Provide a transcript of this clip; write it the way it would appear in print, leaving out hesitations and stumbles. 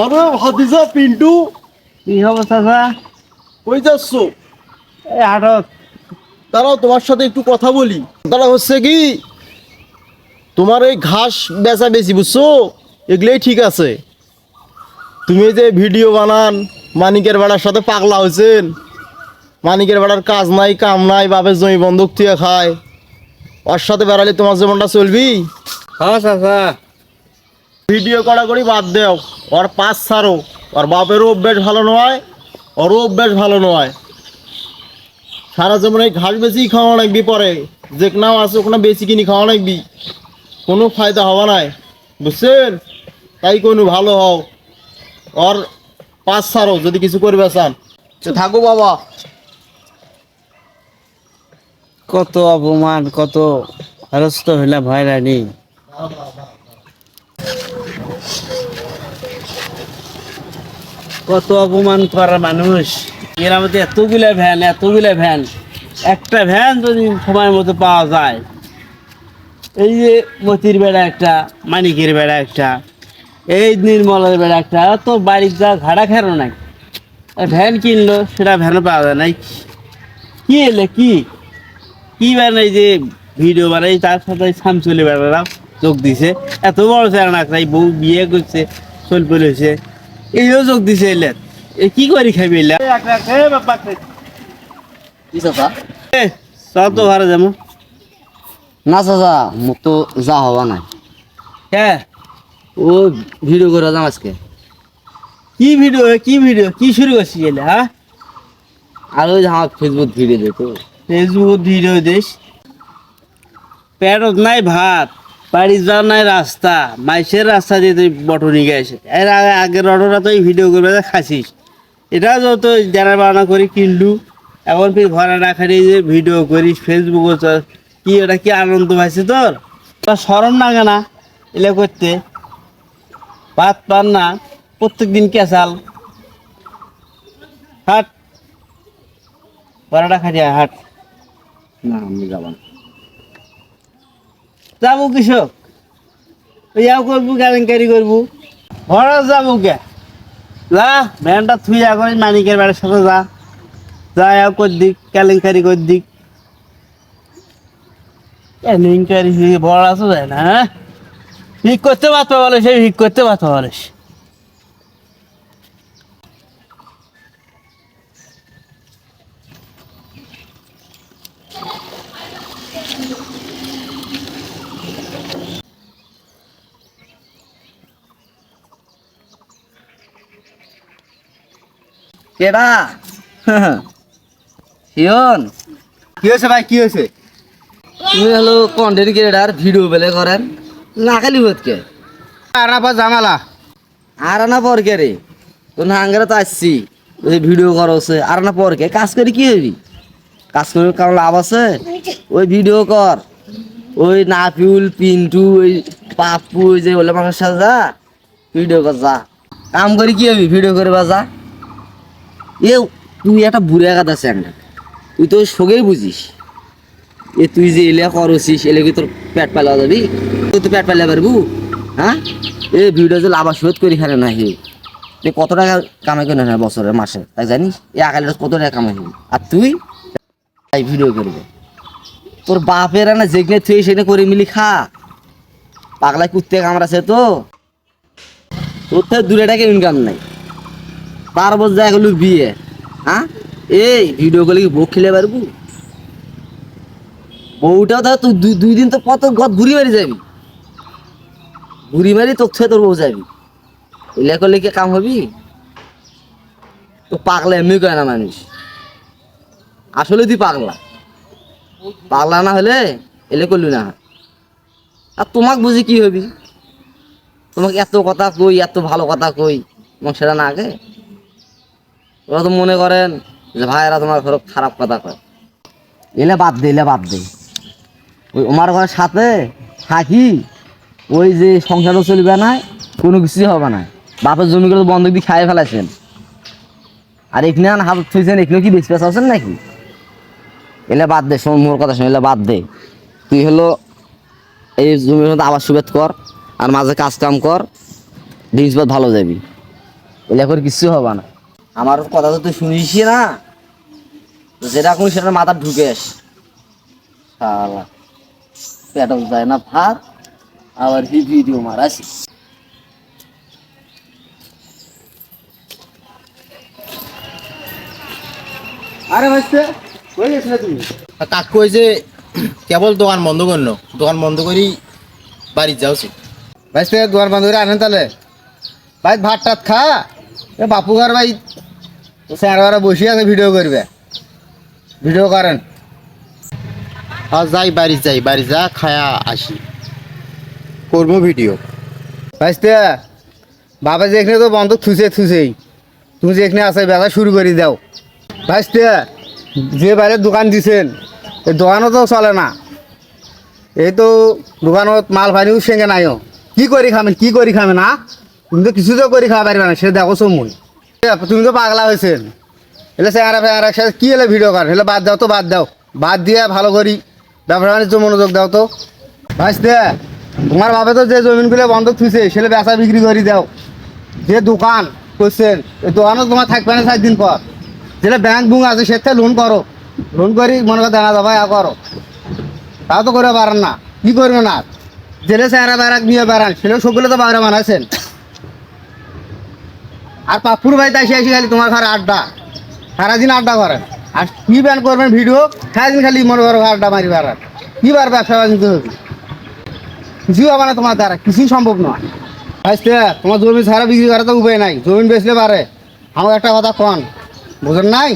আরে ভাতিজা পিন্টু, কি খবর চাচা? কই যাচ্ছ? এই হাটত। দাঁড়াও, তোমার সাথে একটু কথা বলি। দাঁড়া, হচ্ছে কি, তোমার এই ঘাস বেচা বেশি বুঝছো, এগুলোই ঠিক আছে। তুমি এই যে ভিডিও বানান, মানিকের বেড়ার সাথে পাগলা হয়েছেন। মানিকের বেড়ার কাজ নাই কাম নাই, বাপের জমি বন্ধক দিয়ে খায়। ওর সাথে বেড়ালে তোমার জীবনটা চলবি? হ্যাঁ চাচা। ভিডিও করা করি বাদ দেও, ওর পাস ছাড়ো। ওর বাপেরও অভ্যাস ভালো নয়, ওরও অভ্যাস ভালো নয়। সারা জীবন এই ঘাস বেশি খাওয়া লাগবি, পরে যে নাও আছে ওখানে বেশি কিনি খাওয়া লাগবি, কোনো ফায়দা হওয়া নাই, বুঝছেন? তাই কোনো ভালো হও, ওর পাস ছাড়ো যদি কিছু করবে চান। তো থাকো বাবা। কত অপমান, কত হেরস্ত হইলা ভয় রানি। কত অপমান করা মানুষ। এর মধ্যে এতগুলা ভ্যান, একটা ভ্যান যদি সময় মতো পাওয়া যায়। এই যে মতির বেড়া একটা, মানিকের বেড়া একটা, এই নির্মলের বেড়া একটা, তো বাড়ির যা ঘাড়া খেরো নাই। ভ্যান কিনলো, সেটা ভ্যানও পাওয়া যায় নাই। কি এলে কি কি বানাই যে ভিডিও বানাই, তার সাথে সামচুলি বেড়ারা যোগ দিছে। এত বড় চ্যানেল তাই বউ বিয়ে করছে, চলবে হয়েছে, এইও যোগ দিছে। এলে এ কি করি খাবি? এলে কি চাচা? সব তো ভাড়া যাবো। না চাচা, মোক তো যা হওয়া নাই। হ্যাঁ, ও ভিডিও করে যাম আজকে। কি শুরু করছি? এলে হ্যাঁ, আর ওই যে আমার ফেসবুক ভিডিও দিত। ফেসবুক ভিডিও দিস, পেটত নাই ভাত, বাড়ি যাওয়ার নাই রাস্তা, মাইসের রাস্তা দিয়ে তুই বটনি গেছে। এর আগের অর্ডারটা তুই ভিডিও করবে খাসিস। এটা যত জানা বানা করি কিনলু, এখন তুই ঘরে না খালি যে ভিডিও করিস ফেসবুকে, কি ওটা কি আনন্দ পাইছে তোর? তোর সরম লাগে না এলে করতে? ভাত পান না, প্রত্যেক দিন কেসাল। হাট, ঘরেটা খাটিয়া হাট। না আমি যাব না। যাবো কৃষক, ইয়াও করবো, কেলেঙ্কারি করবো, ঘরে যাবো কে? যা ভ্যানটা থুই এখন মানিকের বাড়ির সাথে যা, যা ইয়াও কর দিক, কেলেঙ্কারি কর দিক। কেলেঙ্কারি বড় আছে যায় না, হ্যাঁ? ঠিক করতে পারতো বলে, সেই ঠিক করতে পারতো বলে। কেডা? শিওন, কি হয়েছে ভাই, কি হয়েছে? তুমি হলো কন্টেন্ট ক্রিয়েটার, ভিডিও বেলে করেন না খালি কে? আরাপা জামালা। আর না পর কে রে? তো না আঙ্গারে তো আসছি, ওই ভিডিও করছে। আর না পর কে? কাজ করে কি হবি? কাজ করে কারণ লাভ আছে? ওই ভিডিও কর, ওই নাফিউল পিন্টু ওই পাপ্পু ওই যে ওলে মানুষের সাথে যা ভিডিও কর, যা কাম করে কি হবি? ভিডিও করে বা যা। এ তুই একটা বুড়ে গাদ আছে একটা, তুই তো সগেই বুঝিস। তুই যে এলে করছিস, এলে কি তোর পেট পালা যাবি? তুই তো পেট পালা পারবু? হ্যাঁ, ভিডিও যে লাভ শোধ করি খানে না হে, তুই কত টাকা কামাই করে না বছরে মাসে, তাই জানিস? আকালে কত টাকা কামাই হবি? আর তুই ভিডিও করবে, তোর বাপের না যেখানে তুই সেখানে করে মিলি খা। পাগলায় কুত্তে কামড়াছে তো, তোর থেকে দূরে টাকা ইনকাম নাই। তারপর যা গেল বিয়ে। হ্যাঁ, এই ভিডিও করলে কি বউ খেলে পারবো? বউটাও ধর তুই দুই দিন তো কত গদ ঘুরি মারি যাবি, ঘুরি মারি তোর থেকে তোর বউ যাবি। এলে করলে কি কাম হবি? তো পাগলা এমনি করে না মানুষ, আসলে তুই পাগলা। পাগলা না হলে এলে করলি না। আর তোমাক বুঝি কি হবি? তোমাকে এত কথা কই, এত ভালো কথা কই, তোমার সেটা না আগে? ওরা তো মনে করেন যে ভাইয়েরা তোমার ঘরে খারাপ কথা কয়। এলে বাদ দে, এলে বাদ দে। ওই আমার ঘরের সাথে থাকি, ওই যে সংসারও চলবে না, কোনো কিছুই হবে না। বাপের জমিগুলো বন্ধক দিয়ে খাইয়ে ফেলাইছেন, আর এখানে হাত থুইছেন, এখানে কি বেশ পেশা আছেন নাকি? এলে বাদ দে, শোন মোর কথা শোন, এলে বাদ দে। তুই হলো এই জমির মধ্যে আবার সুবেদ কর, আর মাঝে কাজ কাম কর, জিনিসপত্র ভালো যাবি। এলে করে কিচ্ছু হবে না। আমার কথা তো তুই শুনিস না, তো যেটা কোন সেটা মাথা ঢুকেস। শালা পেটও যায় না ভাত, আবার কি ভিডিও মারাছি। আরে ভাইস্তে কই গেছিলে তুমি? কাকু এই যে কেবল দোকান বন্ধ করলো, দোকান বন্ধ করি বাড়ি যাওছি। ভাইস্তে দোকান বন্ধ করে আনেন তাহলে। ভাই ভাত টাত খা, এ বাপু ঘর ভাই স্যার বসে আছে, ভিডিও করবে, ভিডিও করেন। আর যাই বাড়ি যাই, বাড়ি যা খায়া আসি, করবো ভিডিও। ভাইস্তে বাবা যেখানে তো বন্ধ থুসেই, তুমি যেখানে আছে ব্যবসা শুরু করে দাও। ভাইস্তে যে বাইরে দোকান দিছেন, এই দোকানও তো চলে না, এই তো দোকানত মাল ফানিও সেঙ্গে নাইও। কি করি খাবে না, তুমি তো কিছু তো করে খাওয়া পারবে না, সে দেখো সময়। তুমি তো পাগলা হয়েছেন, এলে চেহারা ফেহারা সাথে কি এলে ভিডিও কর, এলে বাদ দাও তো, বাদ দিয়ে ভালো করি ব্যবসা বাণিজ্য মনোযোগ দাও তো। ভাইস্তে তোমার বাবা তো যে জমিনগুলো বন্ধক থুইছে সেটা বেচা বিক্রি করে দাও। যে দোকান করছেন এই দোকানও তোমার থাকবে না 4 দিন পর। যেটা ব্যাংক বুং আছে সেটা লোন করো, লোন করি মনে করো দেনা দেওয়া করো, তাও তো করে পারেন না। কি করবে না, জেলে চেহারা বেড়াক নিয়ে বেড়ান, সেটাও সবগুলো তো বাইরে বানাচ্ছেন। আর পাপুর ভাই তাই এসে খালি তোমার ঘরে আড্ডা, সারাদিন আড্ডা করেন। আর কি ব্যান করবেন ভিডিও, সারাদিন খালি মনে করো আড্ডা মারি বেড়ান। কি বার ব্যবসা বাণিজ্য হবে, কিছুই হবে না তোমার দ্বারা, কিছুই সম্ভব নয়। ভাইস্তে তোমার জমি ছাড়া বিক্রি করার তো উপায় নাই, জমি বেচলে পারে। আমাকে একটা কথা কন, বুঝেন নাই?